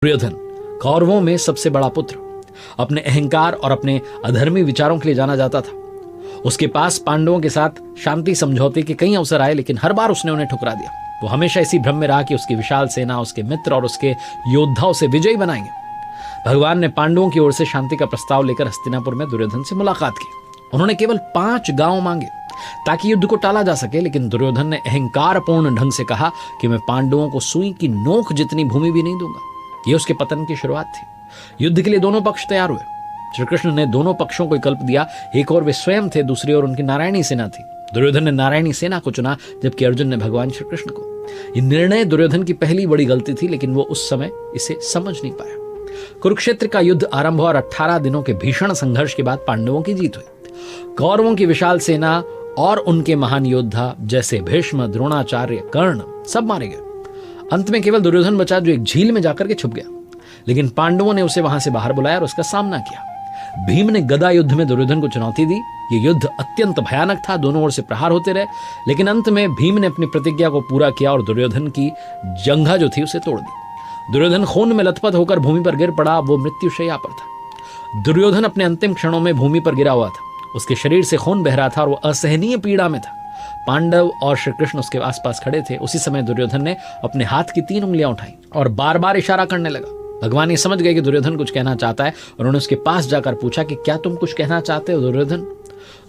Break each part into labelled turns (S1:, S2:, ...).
S1: दुर्योधन कौरवों में सबसे बड़ा पुत्र, अपने अहंकार और अपने अधर्मी विचारों के लिए जाना जाता था। उसके पास पांडवों के साथ शांति समझौते के कई अवसर आए, लेकिन हर बार उसने उन्हें ठुकरा दिया। वो हमेशा इसी भ्रम में रहा कि उसकी विशाल सेना, उसके मित्र और उसके योद्धा उसे विजयी बनाएंगे। भगवान ने पांडवों की ओर से शांति का प्रस्ताव लेकर हस्तिनापुर में दुर्योधन से मुलाकात की। उन्होंने केवल 5 गांव मांगे ताकि युद्ध को टाला जा सके, लेकिन दुर्योधन ने अहंकारपूर्ण ढंग से कहा कि मैं पांडवों को सुई की नोक जितनी भूमि भी नहीं दूंगा। यह उसके पतन की शुरुआत थी। युद्ध के लिए दोनों पक्ष तैयार हुए। श्री कृष्ण ने दोनों पक्षों को विकल्प दिया। एक और वे स्वयं थे, दूसरी ओर उनकी नारायणी सेना थी। दुर्योधन ने नारायणी सेना को चुना, जबकि अर्जुन ने भगवान श्री कृष्ण को। यह निर्णय दुर्योधन की पहली बड़ी गलती थी, लेकिन वो उस समय इसे समझ नहीं पाया। कुरुक्षेत्र का युद्ध आरंभ हुआ और 18 दिनों के भीषण संघर्ष के बाद पांडवों की जीत हुई। कौरवों की विशाल सेना और उनके महान योद्धा जैसे भीष्म, द्रोणाचार्य, कर्ण सब मारे गए। अंत में केवल दुर्योधन बचा, जो एक झील में जाकर के छुप गया। लेकिन पांडवों ने उसे वहां से बाहर बुलाया और उसका सामना किया। भीम ने गदा युद्ध में दुर्योधन को चुनौती दी। यह युद्ध अत्यंत भयानक था। दोनों ओर से प्रहार होते रहे, लेकिन अंत में भीम ने अपनी प्रतिज्ञा को पूरा किया और दुर्योधन की जंघा जो थी उसे तोड़ दी। दुर्योधन खून में लथपथ होकर भूमि पर गिर पड़ा। वो मृत्युशैया पर था। दुर्योधन अपने अंतिम क्षणों में भूमि पर गिरा हुआ था। उसके शरीर से खून बह रहा था और वो असहनीय पीड़ा में था। पांडव और श्री कृष्ण उसके आसपास खड़े थे। उसी समय दुर्योधन ने अपने हाथ की 3 उंगलियां उठाई और बार बार इशारा करने लगा। भगवान ये समझ गए कि दुर्योधन कुछ कहना चाहता है और उन्होंने उसके पास जाकर पूछा कि क्या तुम कुछ कहना चाहते हो दुर्योधन?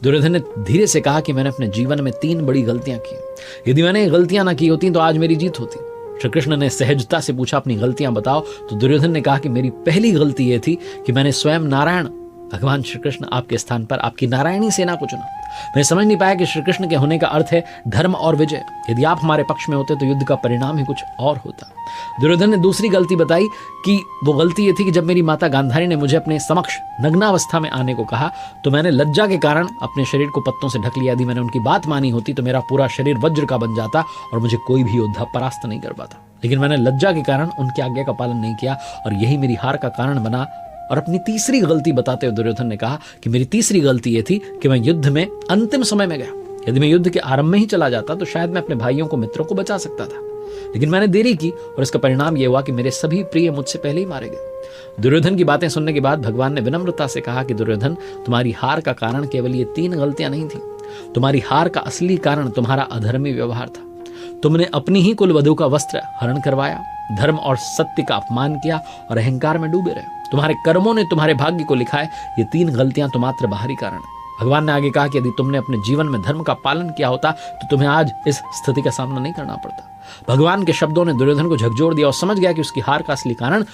S1: दुर्योधन ने धीरे से कहा कि मैंने अपने जीवन में 3 बड़ी गलतियां की। यदि मैंने ये गलतियां ना की होती तो आज मेरी जीत होती। श्री कृष्ण ने सहजता से पूछा, अपनी गलतियां बताओ। तो दुर्योधन ने कहा कि मेरी पहली गलती यह थी कि मैंने स्वयं नारायण भगवान श्री कृष्ण आपके स्थान पर आपकी नारायणी सेना को चुना। मैं समझ नहीं पाया कि श्री कृष्ण के होने का अर्थ है धर्म और विजय। यदि आप हमारे पक्ष में होते तो युद्ध का परिणाम ही कुछ और होता। दुर्योधन ने दूसरी गलती बताई कि वो गलती ये थी कि जब मेरी माता गांधारी ने मुझे अपने समक्ष नग्नावस्था में आने को कहा तो मैंने लज्जा के कारण अपने शरीर को पत्तों से ढक लिया। यदि मैंने उनकी बात मानी होती तो मेरा पूरा शरीर वज्र का बन जाता और मुझे कोई भी योद्धा परास्त नहीं कर पाता। लेकिन मैंने लज्जा के कारण उनकी आज्ञा का पालन नहीं किया और यही मेरी हार का कारण बना। और अपनी तीसरी गलती बताते हुए दुर्योधन ने कहा कि मेरी तीसरी गलती यह थी कि मैं युद्ध में अंतिम समय में गया। यदि मैं युद्ध के आरंभ में ही चला जाता तो शायद मैं अपने भाइयों को, मित्रों को बचा सकता था, लेकिन मैंने देरी की और इसका परिणाम यह हुआ कि मेरे सभी प्रिय मुझसे पहले ही मारे गए। दुर्योधन की बातें सुनने के बाद भगवान ने विनम्रता से कहा कि दुर्योधन, तुम्हारी हार का कारण केवल ये 3 गलतियां नहीं थी। तुम्हारी हार का असली कारण तुम्हारा अधर्मी व्यवहार था। तुमने अपनी ही कुलवधू का वस्त्र हरण करवाया, धर्म और सत्य का अपमान किया और अहंकार में डूबे रहे। तुम्हारे कर्मों ने तुम्हारे भाग्य को लिखा है। ये 3 गलतियां तो मात्र बाहरी कारण है। भगवान ने आगे कहा कि यदि तुमने अपने जीवन में धर्म का पालन किया होता तो तुम्हें आज इस स्थिति का सामना नहीं करना पड़ता। भगवान के शब्दों ने दुर्योधन को झकझोर दिया और समझ गया कि उसकी हार का असली कारण